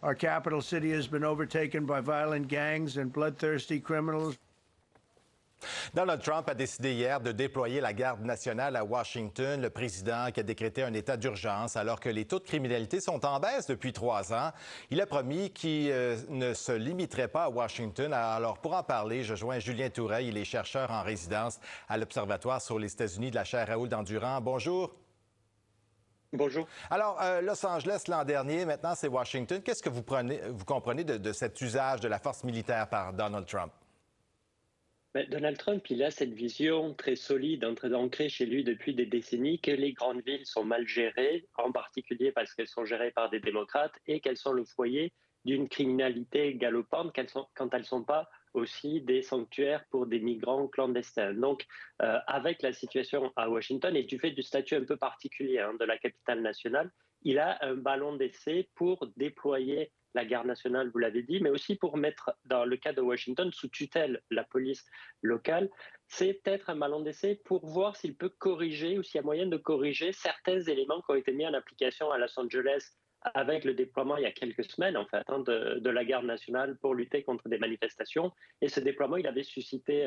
Our capital city has been overtaken by violent gangs and bloodthirsty criminals. Donald Trump a décidé hier de déployer la garde nationale à Washington, le président qui a décrété un état d'urgence alors que les taux de criminalité sont en baisse depuis 3 ans. Il a promis qu'il ne se limiterait pas à Washington. Alors, pour en parler, je joins Julien Toureil, il est chercheur en résidence à l'Observatoire sur les États-Unis de la chaire Raoul Dandurand. Bonjour. Bonjour. Alors, Los Angeles l'an dernier, maintenant c'est Washington. Qu'est-ce que vous comprenez de cet usage de la force militaire par Donald Trump? Donald Trump, il a cette vision très solide, très ancrée chez lui depuis des décennies, que les grandes villes sont mal gérées, en particulier parce qu'elles sont gérées par des démocrates et qu'elles sont le foyer d'une criminalité galopante quand elles ne sont pas aussi des sanctuaires pour des migrants clandestins. Donc, avec la situation à Washington et du fait du statut un peu particulier de la capitale nationale, il a un ballon d'essai pour déployer la garde nationale, vous l'avez dit, mais aussi pour mettre, dans le cas de Washington, sous tutelle la police locale. C'est peut-être un ballon d'essai pour voir s'il peut corriger ou s'il y a moyen de corriger certains éléments qui ont été mis en application à Los Angeles avec le déploiement il y a quelques semaines en fait de la garde nationale pour lutter contre des manifestations. Et ce déploiement, il avait suscité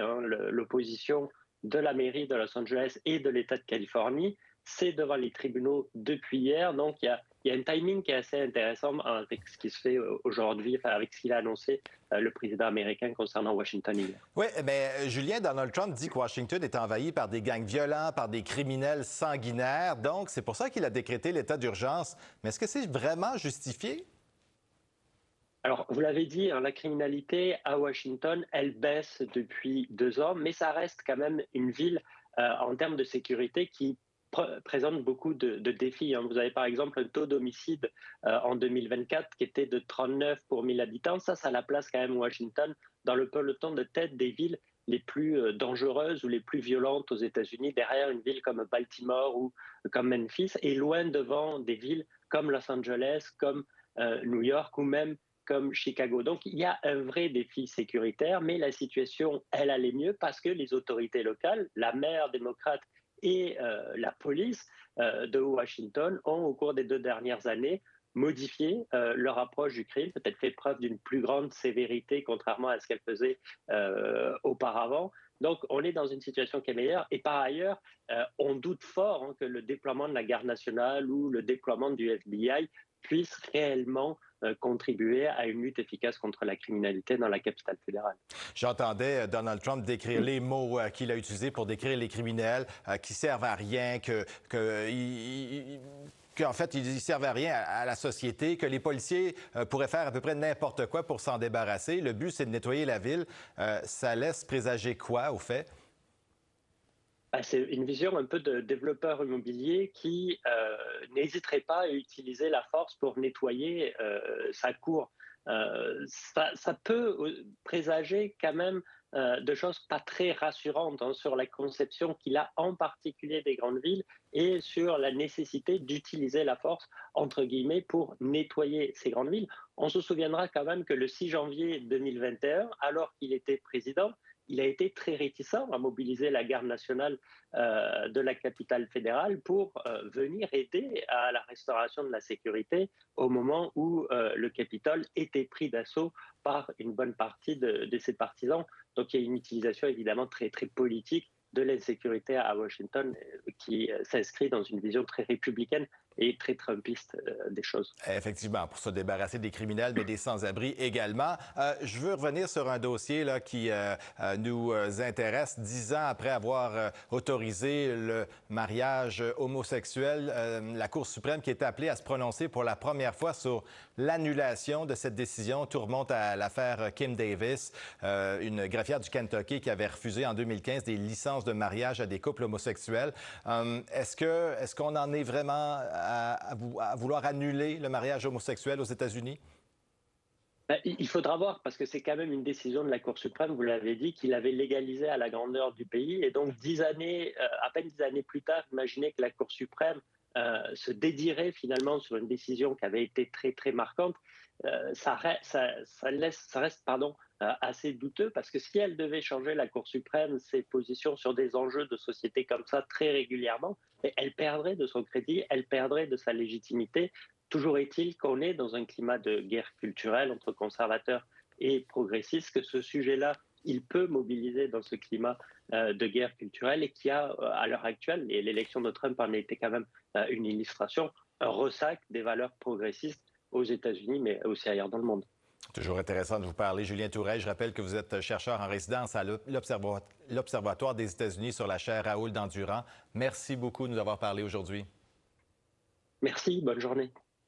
l'opposition de la mairie de Los Angeles et de l'État de Californie. C'est devant les tribunaux depuis hier, donc il y a un timing qui est assez intéressant avec ce qui se fait aujourd'hui, avec ce qu'il a annoncé le président américain concernant Washington hier. Oui, mais Julien, Donald Trump dit que Washington est envahi par des gangs violents, par des criminels sanguinaires. Donc, c'est pour ça qu'il a décrété l'état d'urgence. Mais est-ce que c'est vraiment justifié? Alors, vous l'avez dit, la criminalité à Washington, elle baisse depuis 2 ans, mais ça reste quand même une ville en termes de sécurité qui présente beaucoup de défis. Vous avez par exemple un taux d'homicide en 2024 qui était de 39 pour 1000 habitants. Ça la place quand même Washington dans le peloton de tête des villes les plus dangereuses ou les plus violentes aux États-Unis, derrière une ville comme Baltimore ou comme Memphis, et loin devant des villes comme Los Angeles, comme New York ou même comme Chicago. Donc, il y a un vrai défi sécuritaire, mais la situation, elle allait mieux parce que les autorités locales, la maire démocrate et la police de Washington ont, au cours des 2 dernières années, modifié leur approche du crime, peut-être fait preuve d'une plus grande sévérité, contrairement à ce qu'elle faisait auparavant. Donc, on est dans une situation qui est meilleure. Et par ailleurs, on doute fort que le déploiement de la garde nationale ou le déploiement du FBI puisse réellement contribuer à une lutte efficace contre la criminalité dans la capitale fédérale. J'entendais Donald Trump décrire les mots qu'il a utilisés pour décrire les criminels qui servent à rien, qu'en fait, ils servent à rien à la société, que les policiers pourraient faire à peu près n'importe quoi pour s'en débarrasser. Le but, c'est de nettoyer la ville. Ça laisse présager quoi, au fait? C'est une vision un peu de développeur immobilier qui n'hésiterait pas à utiliser la force pour nettoyer sa cour. Ça peut présager quand même de choses pas très rassurantes sur la conception qu'il a en particulier des grandes villes et sur la nécessité d'utiliser la force, entre guillemets, pour nettoyer ces grandes villes. On se souviendra quand même que le 6 janvier 2021, alors qu'il était président, il a été très réticent à mobiliser la garde nationale de la capitale fédérale pour venir aider à la restauration de la sécurité au moment où le Capitole était pris d'assaut par une bonne partie de ses partisans. Donc il y a une utilisation évidemment très, très politique de l'insécurité à Washington qui s'inscrit dans une vision très républicaine et très trumpiste des choses. Effectivement, pour se débarrasser des criminels, mais des sans-abri également. Je veux revenir sur un dossier là, qui nous intéresse. 10 ans après avoir autorisé le mariage homosexuel, la Cour suprême qui est appelée à se prononcer pour la première fois sur l'annulation de cette décision. Tout remonte à l'affaire Kim Davis, une greffière du Kentucky qui avait refusé en 2015 des licences de mariage à des couples homosexuels. Est-ce qu'on en est vraiment à vouloir annuler le mariage homosexuel aux États-Unis? Il faudra voir, parce que c'est quand même une décision de la Cour suprême, vous l'avez dit, qu'il avait légalisé à la grandeur du pays. Et donc, 10 années, à peine 10 années plus tard, imaginez que la Cour suprême se dédierait finalement sur une décision qui avait été très, très marquante. Ça reste assez douteux, parce que si elle devait changer, la Cour suprême, ses positions sur des enjeux de société comme ça très régulièrement, elle perdrait de son crédit, elle perdrait de sa légitimité, Toujours est-il qu'on est dans un climat de guerre culturelle entre conservateurs et progressistes, que ce sujet-là, il peut mobiliser dans ce climat de guerre culturelle et qui a, à l'heure actuelle, et l'élection de Trump en était quand même une illustration, un ressac des valeurs progressistes aux États-Unis, mais aussi ailleurs dans le monde. Toujours intéressant de vous parler. Julien Touret, je rappelle que vous êtes chercheur en résidence à l'Observatoire des États-Unis sur la chaire Raoul Dandurand. Merci beaucoup de nous avoir parlé aujourd'hui. Merci, bonne journée.